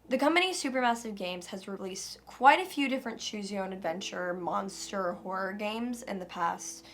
The company Supermassive Games has released quite a few different choose-your-own-adventure monster horror games in the past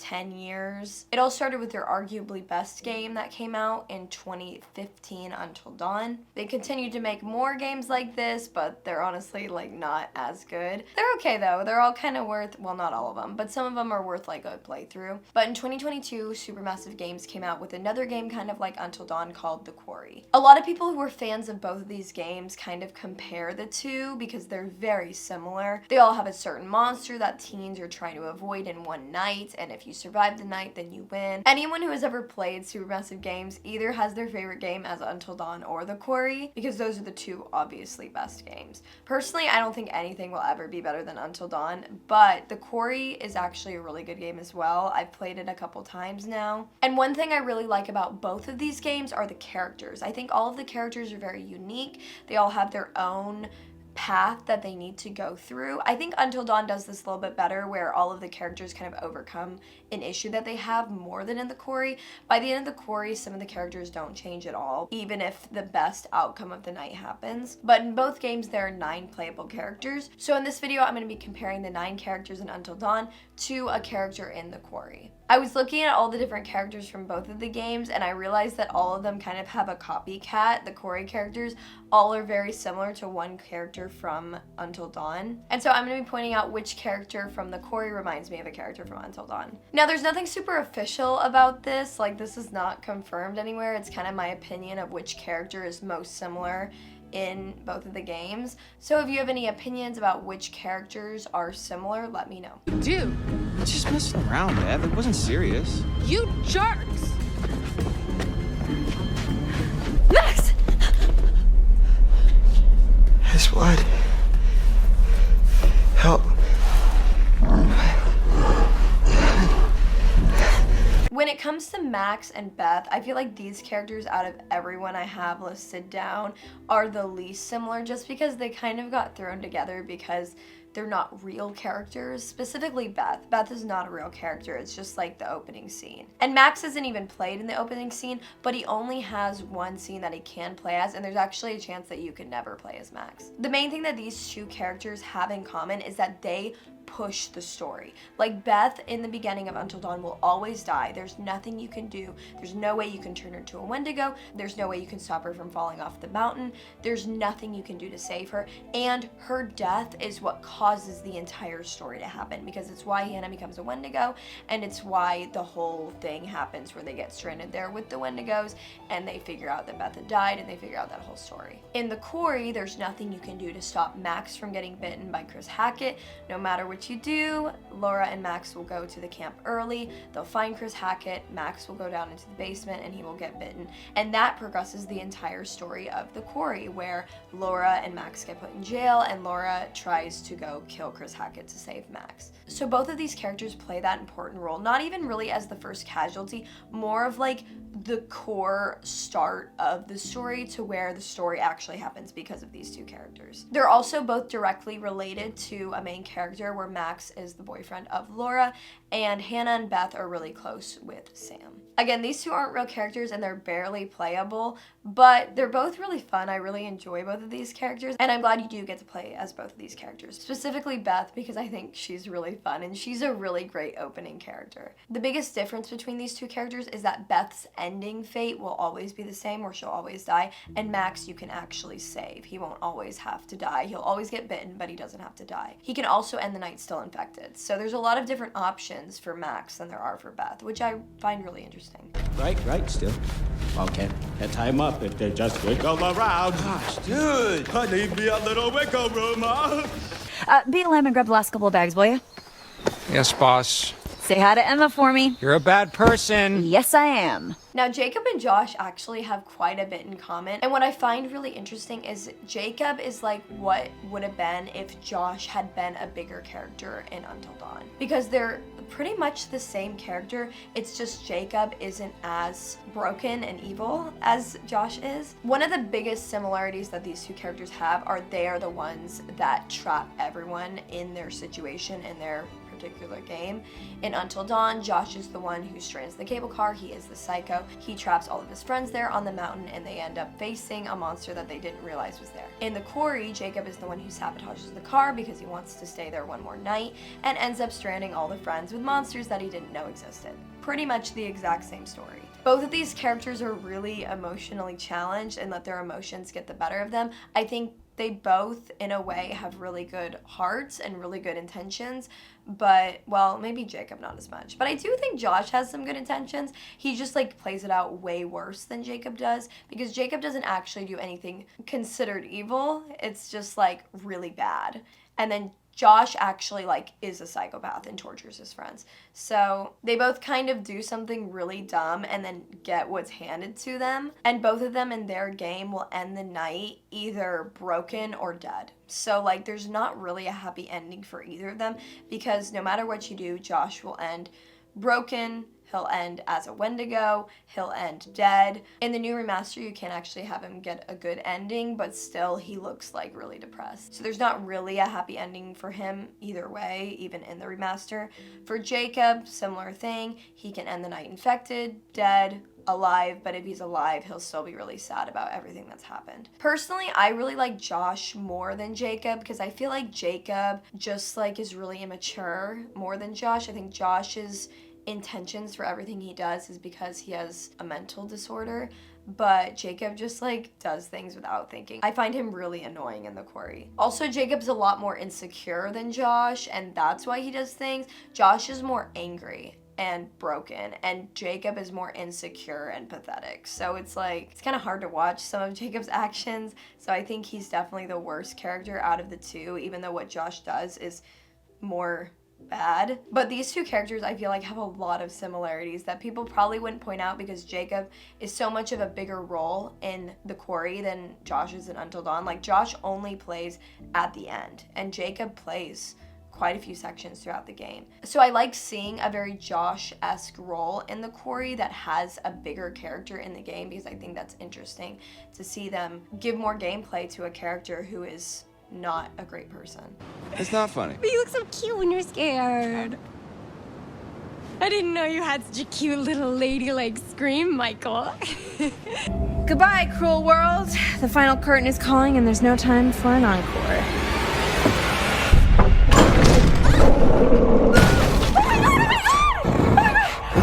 10 years. It all started with their arguably best game that came out in 2015, Until Dawn. They continued to make more games like this, but they're honestly like not as good. They're okay though. They're all kind of worth, well, not all of them, but some of them are worth like a playthrough. But in 2022, Supermassive Games came out with another game kind of like Until Dawn called The Quarry. A lot of people who are fans of both of these games kind of compare the two because they're very similar. They all have a certain monster that teens are trying to avoid in one night, and if you survive the night, then you win. Anyone who has ever played Supermassive Games either has their favorite game as Until Dawn or The Quarry, because those are the two obviously best games. Personally, I don't think anything will ever be better than Until Dawn, but The Quarry is actually a really good game as well. I've played it a couple times now. And one thing I really like about both of these games are the characters. I think all of the characters are very unique. They all have their own path that they need to go through. I think Until Dawn does this a little bit better, where all of the characters kind of overcome an issue that they have more than in The Quarry. By the end of The Quarry, some of the characters don't change at all, even if the best outcome of the night happens. But in both games, there are 9 playable characters. So in this video, I'm going to be comparing the 9 characters in Until Dawn to a character in The Quarry. I was looking at all the different characters from both of the games, and I realized that all of them kind of have a copycat. The Quarry characters all are very similar to one character from Until Dawn. And so I'm going to be pointing out which character from The Quarry reminds me of a character from Until Dawn. Now, there's nothing super official about this. Like, this is not confirmed anywhere. It's kind of my opinion of which character is most similar in both of the games. So if you have any opinions about which characters are similar, let me know. Dude, I'm just messing around, Beth. It wasn't serious. you jerks! Max! His blood. Help. When it comes to Max and Beth, I feel like these characters out of everyone I have listed down are the least similar, just because they kind of got thrown together because they're not real characters. Specifically Beth. Beth is not a real character. It's just like the opening scene. And Max isn't even played in the opening scene, but he only has one scene that he can play as, and there's actually a chance that you can never play as Max. The main thing that these two characters have in common is that they push the story. Like Beth in the beginning of Until Dawn will always die. There's nothing you can do. There's no way you can turn her into a Wendigo. There's no way you can stop her from falling off the mountain. There's nothing you can do to save her. And her death is what causes the entire story to happen, because it's why Hannah becomes a Wendigo, and it's why the whole thing happens where they get stranded there with the Wendigos and they figure out that Beth had died, and they figure out that whole story. In The Quarry, there's nothing you can do to stop Max from getting bitten by Chris Hackett. No matter what you do, Laura and Max will go to the camp early. They'll find Chris Hackett. Max will go down into the basement and he will get bitten. And that progresses the entire story of The Quarry, where Laura and Max get put in jail and Laura tries to go kill Chris Hackett to save Max. So both of these characters play that important role, not even really as the first casualty, more of like the core start of the story to where the story actually happens because of these two characters. They're also both directly related to a main character, where Max is the boyfriend of Laura, and Hannah and Beth are really close with Sam. Again, these two aren't real characters and they're barely playable, but they're both really fun. I really enjoy both of these characters, and I'm glad you do get to play as both of these characters. Specifically Beth, because I think she's really fun and she's a really great opening character. The biggest difference between these two characters is that Beth's ending fate will always be the same, where she'll always die, and Max you can actually save. He won't always have to die. He'll always get bitten, but he doesn't have to die. He can also end the night still infected. So there's a lot of different options for Max than there are for Beth, which I find really interesting. Right, still. Well, can't tie him up if they just wiggle around. Gosh, dude. Leave me a little wiggle room, huh? Be a lamb and grab the last couple of bags, will you? Yes, boss. Say hi to Emma for me. You're a bad person. Yes, I am. Now, Jacob and Josh actually have quite a bit in common, and what I find really interesting is Jacob is like what would have been if Josh had been a bigger character in Until Dawn, because they're pretty much the same character. It's just Jacob isn't as broken and evil as Josh is. One of the biggest similarities that these two characters have are they are the ones that trap everyone in their situation and their particular game. In Until Dawn, Josh is the one who strands the cable car. He is the psycho. He traps all of his friends there on the mountain, and they end up facing a monster that they didn't realize was there. In the Quarry, Jacob is the one who sabotages the car because he wants to stay there one more night and ends up stranding all the friends with monsters that he didn't know existed. Pretty much the exact same story. Both of these characters are really emotionally challenged and let their emotions get the better of them. I think they both, in a way, have really good hearts and really good intentions, but, well, maybe Jacob not as much. But I do think Josh has some good intentions. He just, like, plays it out way worse than Jacob does, because Jacob doesn't actually do anything considered evil. It's just, like, really bad. And then Josh actually, like, is a psychopath and tortures his friends. So they both kind of do something really dumb and then get what's handed to them. And both of them in their game will end the night either broken or dead. So, like, there's not really a happy ending for either of them, because no matter what you do, Josh will end broken, he'll end as a Wendigo, he'll end dead. In the new remaster, you can actually have him get a good ending, but still he looks like really depressed. So there's not really a happy ending for him either way, even in the remaster. For Jacob, similar thing. He can end the night infected, dead, alive, but if he's alive, he'll still be really sad about everything that's happened. Personally, I really like Josh more than Jacob, because I feel like Jacob just, like, is really immature more than Josh. I think Josh's intentions for everything he does is because he has a mental disorder, but Jacob just, like, does things without thinking. I find him really annoying in the Quarry. Also, Jacob's a lot more insecure than Josh, and that's why he does things. Josh is more angry and broken, and Jacob is more insecure and pathetic. So it's like, it's kind of hard to watch some of Jacob's actions. So I think he's definitely the worst character out of the two, even though what Josh does is more bad. But these two characters, I feel like, have a lot of similarities that people probably wouldn't point out, because Jacob is so much of a bigger role in the Quarry than Josh is in Until Dawn. Like, Josh only plays at the end, and Jacob plays quite a few sections throughout the game. So I like seeing a very Josh-esque role in the Quarry that has a bigger character in the game, because I think that's interesting to see them give more gameplay to a character who is not a great person. It's not funny. But you look so cute when you're scared. I didn't know you had such a cute little ladylike scream, Michael. Goodbye, cruel world. The final curtain is calling, and there's no time for an encore.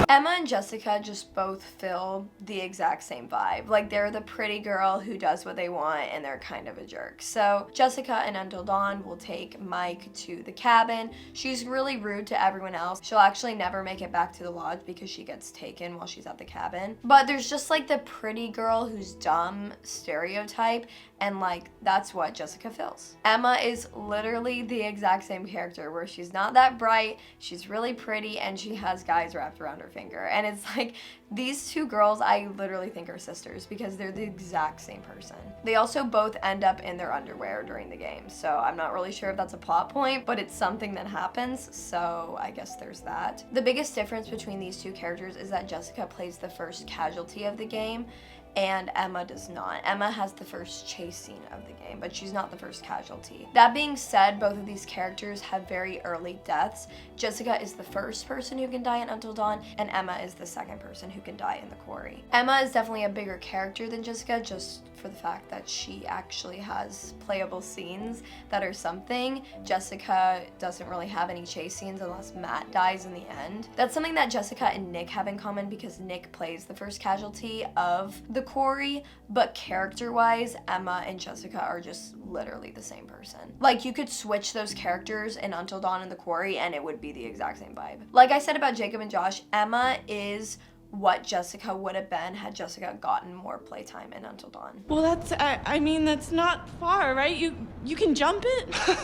Emma and Jessica just both fill the exact same vibe. Like, they're the pretty girl who does what they want, and they're kind of a jerk. So Jessica in Until Dawn will take Mike to the cabin. She's really rude to everyone else. She'll actually never make it back to the lodge because she gets taken while she's at the cabin. But there's just, like, the pretty girl who's dumb stereotype, and, like, that's what Jessica fills. Emma is literally the exact same character, where she's not that bright, she's really pretty, and she has guys wrapped around her finger. And it's like, these two girls I literally think are sisters, because they're the exact same person. They also both end up in their underwear during the game, so I'm not really sure if that's a plot point, but it's something that happens, so I guess there's that. The biggest difference between these two characters is that Jessica plays the first casualty of the game, and Emma does not. Emma has the first chase scene of the game, but she's not the first casualty. That being said, both of these characters have very early deaths. Jessica is the first person who can die in Until Dawn, and Emma is the second person who can die in the Quarry. Emma is definitely a bigger character than Jessica, just for the fact that she actually has playable scenes that are something. Jessica doesn't really have any chase scenes unless Matt dies in the end. That's something that Jessica and Nick have in common, because Nick plays the first casualty of the Quarry, but character-wise, Emma and Jessica are just literally the same person. Like, you could switch those characters in Until Dawn and the Quarry, and it would be the exact same vibe. Like I said about Jacob and Josh, Emma is what Jessica would have been had Jessica gotten more playtime in Until Dawn. Well, I mean, that's not far, right? You can jump it?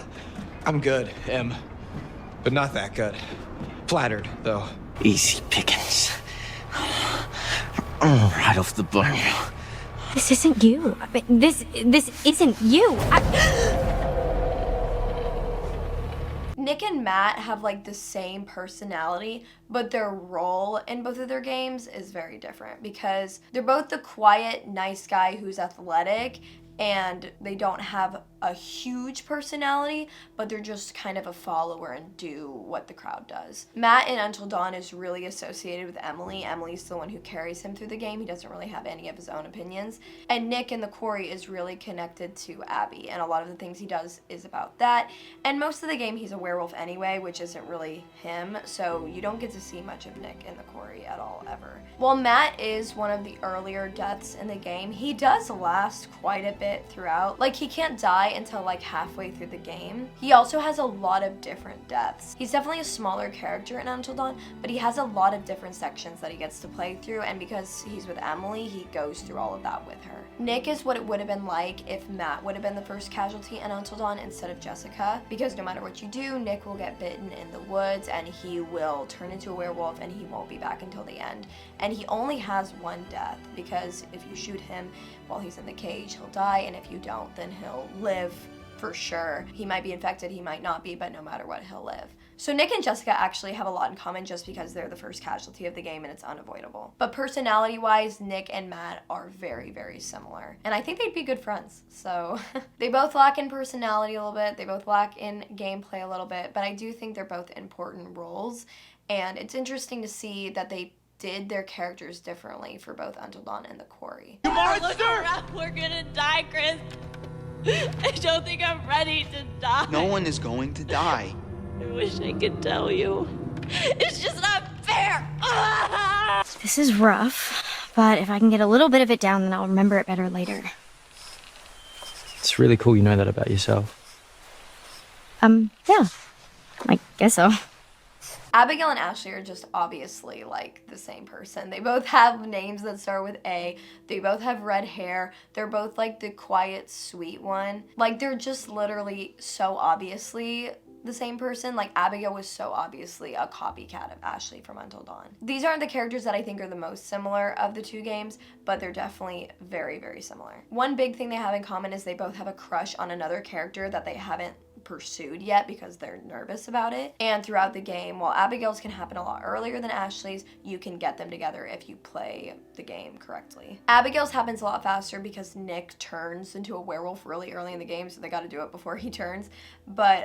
I'm good, Em. But not that good. Flattered, though. Easy pickings. Right off the bone. This isn't you. I mean, this isn't you. Nick and Matt have, like, the same personality, but their role in both of their games is very different, because they're both the quiet, nice guy who's athletic, and they don't have a huge personality, but they're just kind of a follower and do what the crowd does. Matt in Until Dawn is really associated with Emily. Emily's the one who carries him through the game. He doesn't really have any of his own opinions. And Nick in the Quarry is really connected to Abby, and a lot of the things he does is about that. And most of the game he's a werewolf anyway, which isn't really him, so you don't get to see much of Nick in the Quarry at all, ever. While Matt is one of the earlier deaths in the game, he does last quite a bit throughout. Like, he can't die until like halfway through the game. He also has a lot of different deaths. He's definitely a smaller character in Until Dawn, but he has a lot of different sections that he gets to play through, and because he's with Emily, he goes through all of that with her. Nick is what it would have been like if Matt would have been the first casualty in Until Dawn instead of Jessica, because no matter what you do, Nick will get bitten in the woods and he will turn into a werewolf and he won't be back until the end. And he only has one death, because if you shoot him while he's in the cage, he'll die, and if you don't, then he'll live for sure. He might be infected, he might not be, but no matter what, he'll live. So Nick and Jessica actually have a lot in common just because they're the first casualty of the game and it's unavoidable. But personality-wise, Nick and Matt are very, very similar. And I think they'd be good friends. So they both lack in personality a little bit, they both lack in gameplay a little bit, but I do think they're both important roles. And it's interesting to see that they did their characters differently for both Until Dawn and the Quarry. You monster! We're gonna die, Chris. I don't think I'm ready to die. No one is going to die. I wish I could tell you. It's just not fair. This is rough, but if I can get a little bit of it down, then I'll remember it better later. It's really cool you know that about yourself. Yeah. I guess so. Abigail and Ashley are just obviously like the same person. They both have names that start with A. They both have red hair. They're both like the quiet, sweet one. Like, they're just literally so obviously the same person. Like, Abigail was so obviously a copycat of Ashley from Until Dawn. These aren't the characters that I think are the most similar of the two games, but they're definitely very, very similar. One big thing they have in common is they both have a crush on another character that they haven't pursued yet because they're nervous about it. And throughout the game, while Abigail's can happen a lot earlier than Ashley's, you can get them together if you play the game correctly. Abigail's happens a lot faster because Nick turns into a werewolf really early in the game, so they gotta do it before he turns. But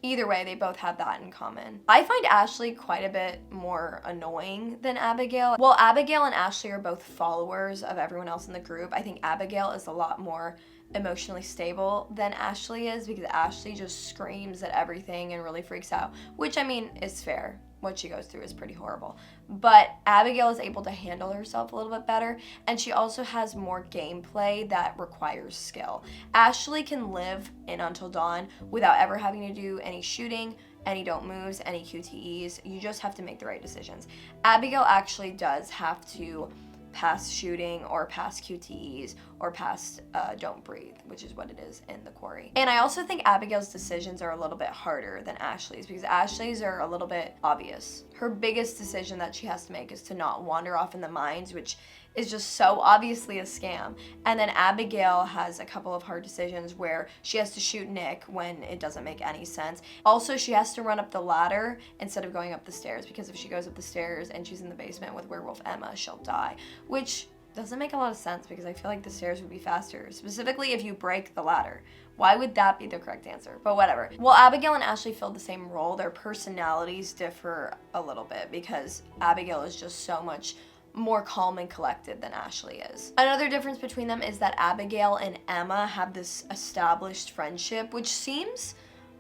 either way, they both have that in common. I find Ashley quite a bit more annoying than Abigail. While Abigail and Ashley are both followers of everyone else in the group, I think Abigail is a lot more emotionally stable than Ashley is, because Ashley just screams at everything and really freaks out, which, I mean, is fair. What she goes through is pretty horrible. But Abigail is able to handle herself a little bit better, and she also has more gameplay that requires skill. Ashley can live in Until Dawn without ever having to do any shooting, any don't moves, any QTEs. You just have to make the right decisions. Abigail actually does have to pass shooting or pass QTEs or pass don't breathe, which is what it is in the Quarry. And I also think Abigail's decisions are a little bit harder than Ashley's, because Ashley's are a little bit obvious. Her biggest decision that she has to make is to not wander off in the mines, which is just so obviously a scam. And then Abigail has a couple of hard decisions where she has to shoot Nick when it doesn't make any sense. Also, she has to run up the ladder instead of going up the stairs, because if she goes up the stairs and she's in the basement with werewolf Emma, she'll die, which doesn't make a lot of sense because I feel like the stairs would be faster, specifically if you break the ladder. Why would that be the correct answer? But whatever. While Abigail and Ashley fill the same role, their personalities differ a little bit because Abigail is just so much more calm and collected than Ashley is. Another difference between them is that Abigail and Emma have this established friendship, which seems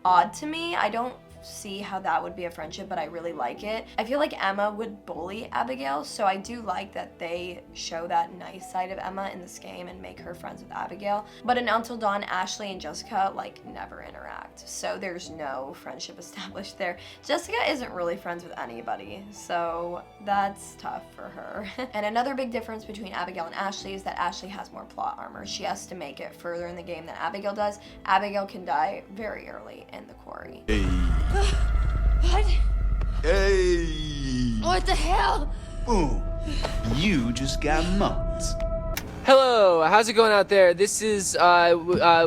odd to me. I don't see how that would be a friendship, but I really like it. I feel like Emma would bully Abigail, so I do like that they show that nice side of Emma in this game and make her friends with Abigail. But in Until Dawn, Ashley and Jessica like never interact, so there's no friendship established there. Jessica isn't really friends with anybody, so that's tough for her. And another big difference between Abigail and Ashley is that Ashley has more plot armor. She has to make it further in the game than Abigail does. Abigail can die very early in the Quarry. Hey. What? Hey. What the hell? Boom. You just got mugged. Hello, how's it going out there? This is,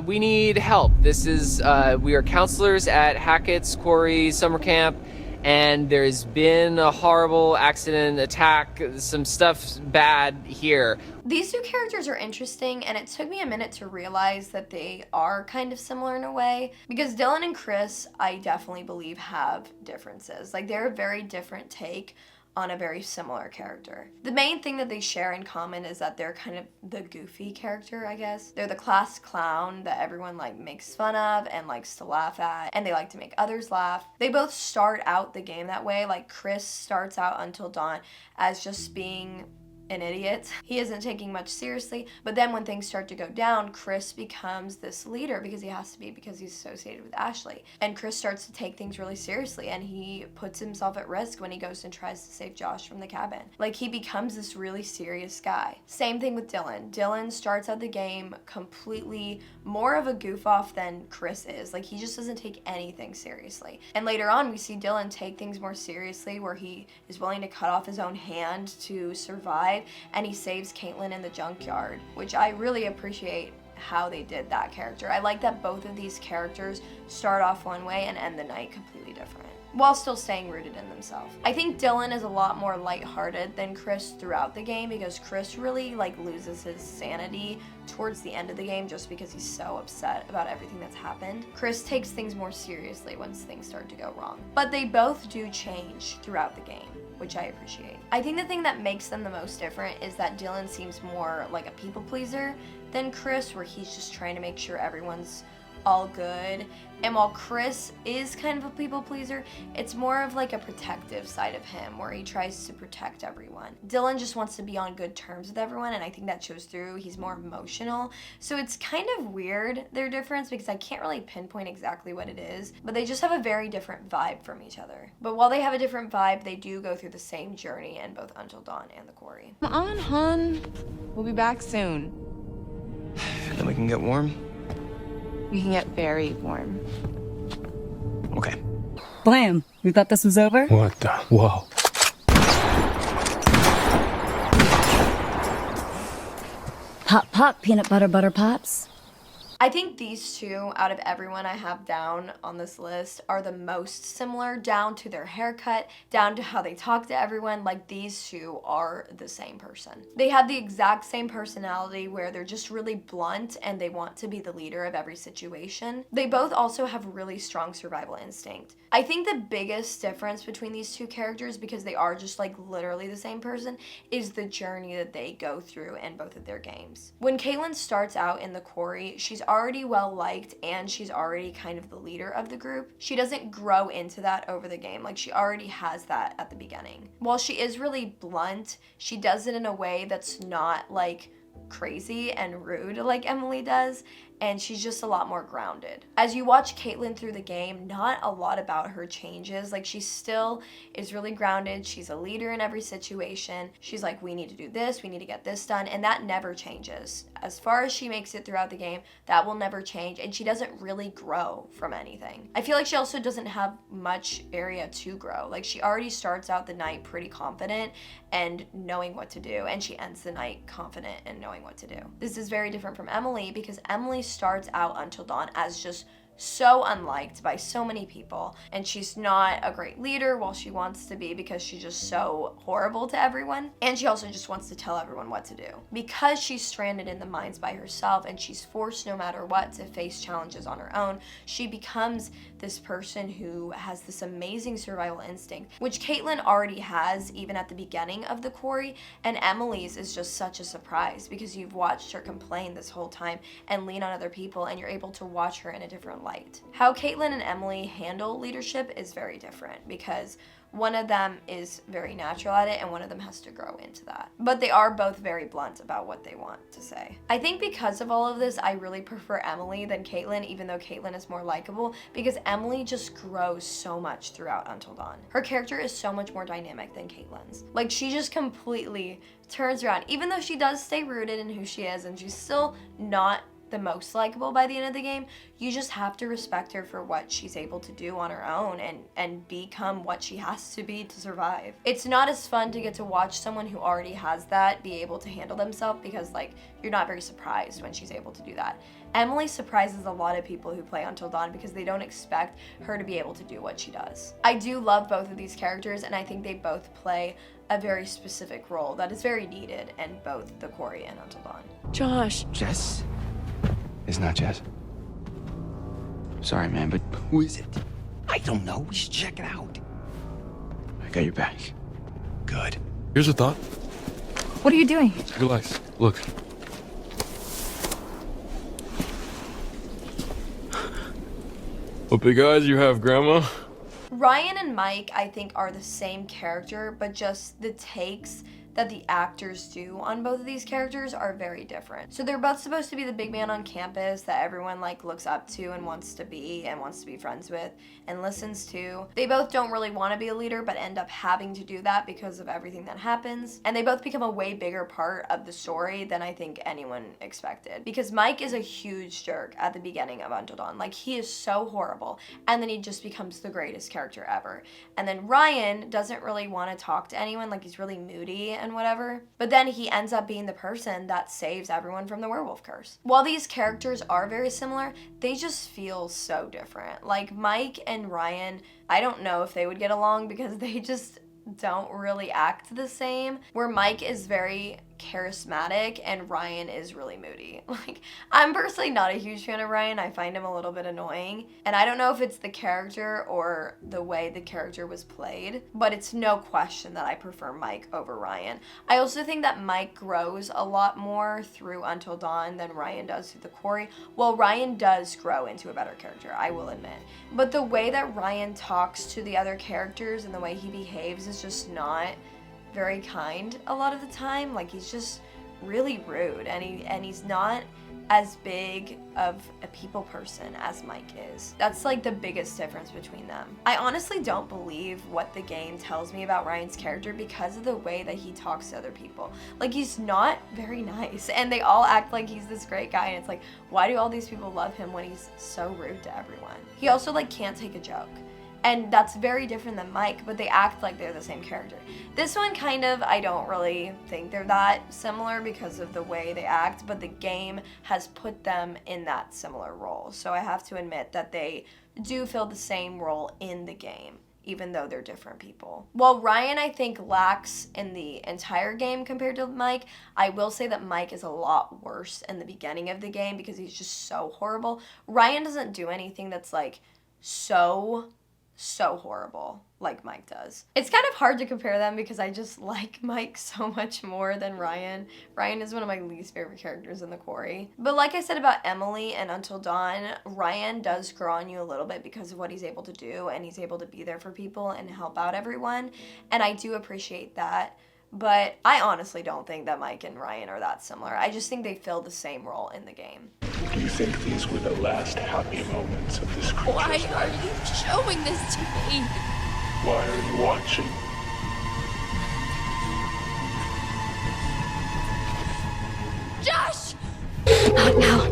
we need help. This is, we are counselors at Hackett's Quarry Summer Camp, and there's been a horrible accident, attack, some stuff bad here. These two characters are interesting, and it took me a minute to realize that they are kind of similar in a way, because Dylan and Chris, I definitely believe, have differences. Like, they're a very different take on a very similar character. The main thing that they share in common is that they're kind of the goofy character, I guess. They're the class clown that everyone like makes fun of and likes to laugh at, and they like to make others laugh. They both start out the game that way. Like, Chris starts out Until Dawn as just being an idiot. He isn't taking much seriously, but then when things start to go down, Chris becomes this leader because he has to be, because he's associated with Ashley. And Chris starts to take things really seriously, and he puts himself at risk when he goes and tries to save Josh from the cabin. Like, he becomes this really serious guy. Same thing with Dylan. Dylan starts out the game completely more of a goof off than Chris is. Like, he just doesn't take anything seriously. And later on, we see Dylan take things more seriously, where he is willing to cut off his own hand to survive, and he saves Kaitlyn in the junkyard, which I really appreciate how they did that character. I like that both of these characters start off one way and end the night completely different, while still staying rooted in themselves. I think Dylan is a lot more lighthearted than Chris throughout the game, because Chris really like loses his sanity towards the end of the game just because he's so upset about everything that's happened. Chris takes things more seriously once things start to go wrong. But they both do change throughout the game, which I appreciate. I think the thing that makes them the most different is that Dylan seems more like a people pleaser than Chris, where he's just trying to make sure everyone's all good. And while Chris is kind of a people pleaser, it's more of like a protective side of him, where he tries to protect everyone. Dylan just wants to be on good terms with everyone, and I think that shows through. He's more emotional. So it's kind of weird, their difference, because I can't really pinpoint exactly what it is, but they just have a very different vibe from each other. But while they have a different vibe, they do go through the same journey in both Until Dawn and the Quarry. Come on, hon. We'll be back soon. Then we can get warm? We can get very warm. Okay. Blam, we thought this was over? What the? Whoa. Pop, pop, peanut butter, butter pops. I think these two, out of everyone I have down on this list, are the most similar, down to their haircut, down to how they talk to everyone. Like, these two are the same person. They have the exact same personality, where they're just really blunt and they want to be the leader of every situation. They both also have really strong survival instinct. I think the biggest difference between these two characters, because they are just like literally the same person, is the journey that they go through in both of their games. When Kaitlyn starts out in the Quarry, she's already well liked and she's already kind of the leader of the group. She doesn't grow into that over the game. Like, she already has that at the beginning. While she is really blunt, she does it in a way that's not like crazy and rude like Emily does, and she's just a lot more grounded. As you watch Kaitlyn through the game, not a lot about her changes. Like, she still is really grounded. She's a leader in every situation. She's like, we need to do this, we need to get this done, and that never changes. As far as she makes it throughout the game, that will never change, and she doesn't really grow from anything. I feel like she also doesn't have much area to grow. Like, she already starts out the night pretty confident and knowing what to do, and she ends the night confident and knowing what to do. This is very different from Emily, because Emily starts out Until Dawn as just so unliked by so many people, and she's not a great leader while she wants to be, because she's just so horrible to everyone, and she also just wants to tell everyone what to do. Because she's stranded in the mines by herself and she's forced no matter what to face challenges on her own, she becomes this person who has this amazing survival instinct, which Kaitlyn already has even at the beginning of the Quarry, and Emily's is just such a surprise because you've watched her complain this whole time and lean on other people, and you're able to watch her in a different light. How Kaitlyn and Emily handle leadership is very different, because one of them is very natural at it and one of them has to grow into that. But they are both very blunt about what they want to say. I think because of all of this, I really prefer Emily than Kaitlyn, even though Kaitlyn is more likable, because Emily just grows so much throughout Until Dawn. Her character is so much more dynamic than Kaitlyn's. Like, she just completely turns around, even though she does stay rooted in who she is and she's still not the most likable by the end of the game. You just have to respect her for what she's able to do on her own and become what she has to be to survive. It's not as fun to get to watch someone who already has that be able to handle themselves, because like you're not very surprised when she's able to do that. Emily surprises a lot of people who play Until Dawn because they don't expect her to be able to do what she does. I do love both of these characters, and I think they both play a very specific role that is very needed in both the Quarry and Until Dawn. Josh. Jess? It's not Jess. Sorry, man, but who is it? I don't know. We should check it out. I got your back. Good. Here's a thought. What are you doing? Relax. Look. What big eyes you have, Grandma. Ryan and Mike, I think, are the same character, but just the takes that the actors do on both of these characters are very different. So they're both supposed to be the big man on campus that everyone like looks up to and wants to be friends with and listens to. They both don't really want to be a leader, but end up having to do that because of everything that happens. And they both become a way bigger part of the story than I think anyone expected. Because Mike is a huge jerk at the beginning of Until Dawn. Like, he is so horrible. And then he just becomes the greatest character ever. And then Ryan doesn't really want to talk to anyone. Like, he's really moody and whatever. But then he ends up being the person that saves everyone from the werewolf curse. While these characters are very similar, they just feel so different. Like, Mike and Ryan, I don't know if they would get along because they just don't really act the same. Where Mike is very charismatic and Ryan is really moody. Like, I'm personally not a huge fan of Ryan. I find him a little bit annoying. And I don't know if it's the character or the way the character was played, but it's no question that I prefer Mike over Ryan. I also think that Mike grows a lot more through Until Dawn than Ryan does through the Quarry. Well, Ryan does grow into a better character, I will admit. But the way that Ryan talks to the other characters and the way he behaves is just not very kind a lot of the time. Like, he's just really rude, and he's not as big of a people person as Mike is. That's like the biggest difference between them. I honestly don't believe what the game tells me about Ryan's character because of the way that he talks to other people. Like, he's not very nice, and they all act like he's this great guy, and it's like, why do all these people love him when he's so rude to everyone? He also like can't take a joke. And that's very different than Mike, but they act like they're the same character. This one kind of, I don't really think they're that similar because of the way they act, but the game has put them in that similar role. So I have to admit that they do fill the same role in the game, even though they're different people. While Ryan, I think, lacks in the entire game compared to Mike, I will say that Mike is a lot worse in the beginning of the game because he's just so horrible. Ryan doesn't do anything that's like so horrible like Mike does. It's kind of hard to compare them because I just like Mike so much more than Ryan. Ryan is one of my least favorite characters in the Quarry. But like I said about Emily and Until Dawn, Ryan does grow on you a little bit because of what he's able to do, and he's able to be there for people and help out everyone, and I do appreciate that. But I honestly don't think that Mike and Ryan are that similar. I just think they fill the same role in the game. Do you think these were the last happy moments of this creature's Why life? are you showing this to me? Why are you watching? Josh! Not now.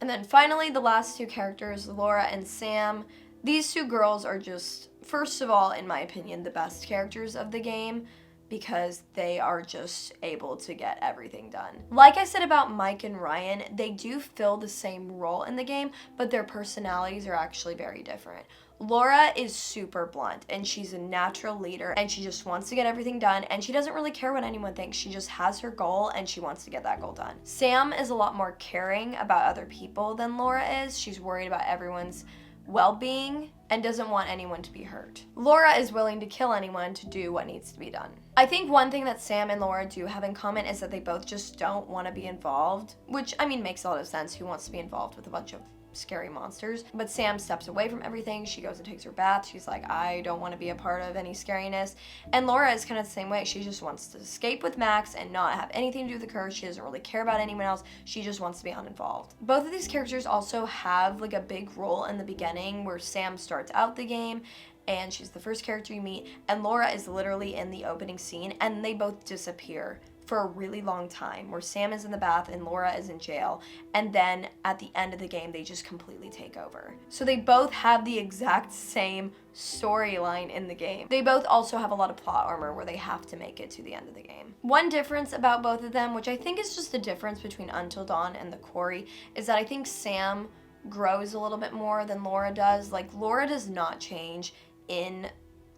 And then finally, the last two characters, Laura and Sam. These two girls are just, first of all, in my opinion, the best characters of the game because they are just able to get everything done. Like I said about Mike and Ryan, they do fill the same role in the game, but their personalities are actually very different. Laura is super blunt, and she's a natural leader, and she just wants to get everything done, and she doesn't really care what anyone thinks. She just has her goal, and she wants to get that goal done. Sam is a lot more caring about other people than Laura is. She's worried about everyone's well-being and doesn't want anyone to be hurt. Laura is willing to kill anyone to do what needs to be done. I think one thing that Sam and Laura do have in common is that they both just don't want to be involved, which, I mean, makes a lot of sense. Who wants to be involved with a bunch of scary monsters. But Sam steps away from everything. She goes and takes her bath. She's like, I don't want to be a part of any scariness. And Laura is kind of the same way. She just wants to escape with Max and not have anything to do with the curse. She doesn't really care about anyone else. She just wants to be uninvolved. Both of these characters also have like a big role in the beginning where Sam starts out the game and she's the first character you meet, and Laura is literally in the opening scene, and they both disappear for a really long time, where Sam is in the bath and Laura is in jail, and then at the end of the game they just completely take over. So they both have the exact same storyline in the game. They both also have a lot of plot armor where they have to make it to the end of the game. One difference about both of them, which I think is just the difference between Until Dawn and the Quarry, is that I think Sam grows a little bit more than Laura does. Like, Laura does not change in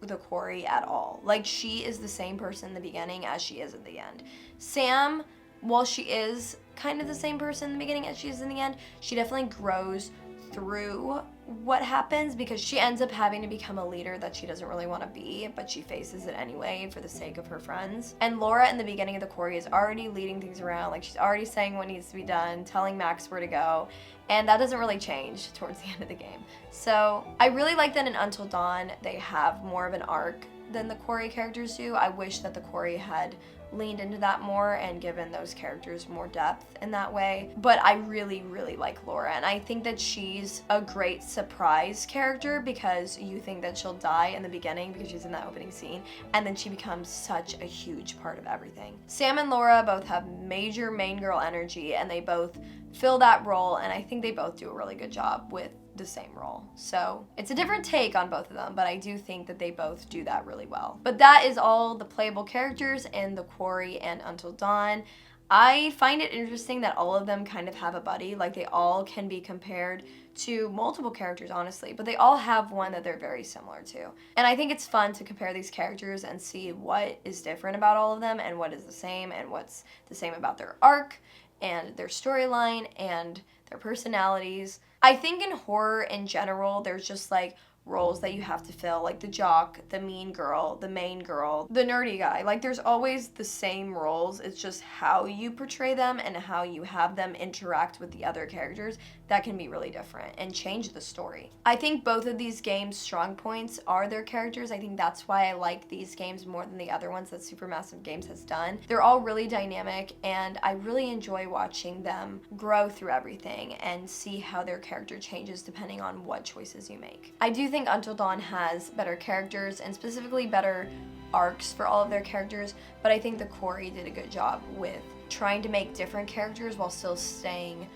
the Quarry at all. Like, she is the same person in the beginning as she is at the end. Sam, while she is kind of the same person in the beginning as she is in the end, she definitely grows through what happens because she ends up having to become a leader that she doesn't really want to be, but she faces it anyway for the sake of her friends. And Laura in the beginning of the Quarry is already leading things around. Like, she's already saying what needs to be done, telling Max where to go, and that doesn't really change towards the end of the game. So I really like that in Until Dawn they have more of an arc than the Quarry characters do. I wish that the Quarry had leaned into that more and given those characters more depth in that way. But I really, really like Laura, and I think that she's a great surprise character because you think that she'll die in the beginning because she's in that opening scene, and then she becomes such a huge part of everything. Sam and Laura both have major main girl energy, and they both fill that role, and I think they both do a really good job with the same role. So it's a different take on both of them, but I do think that they both do that really well. But that is all the playable characters in the Quarry and Until Dawn. I find it interesting that all of them kind of have a buddy. Like, they all can be compared to multiple characters, honestly, but they all have one that they're very similar to. And I think it's fun to compare these characters and see what is different about all of them and what is the same and what's the same about their arc and their storyline and their personalities. I think in horror in general, there's just like roles that you have to fill, like the jock, the mean girl, the main girl, the nerdy guy. Like, there's always the same roles. It's just how you portray them and how you have them interact with the other characters that can be really different and change the story. I think both of these games' strong points are their characters. I think that's why I like these games more than the other ones that Supermassive Games has done. They're all really dynamic, and I really enjoy watching them grow through everything and see how their character changes depending on what choices you make. I do think Until Dawn has better characters and specifically better arcs for all of their characters, but I think the Quarry did a good job with trying to make different characters while still staying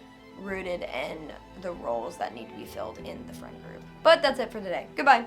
rooted in the roles that need to be filled in the friend group. But that's it for today. Goodbye.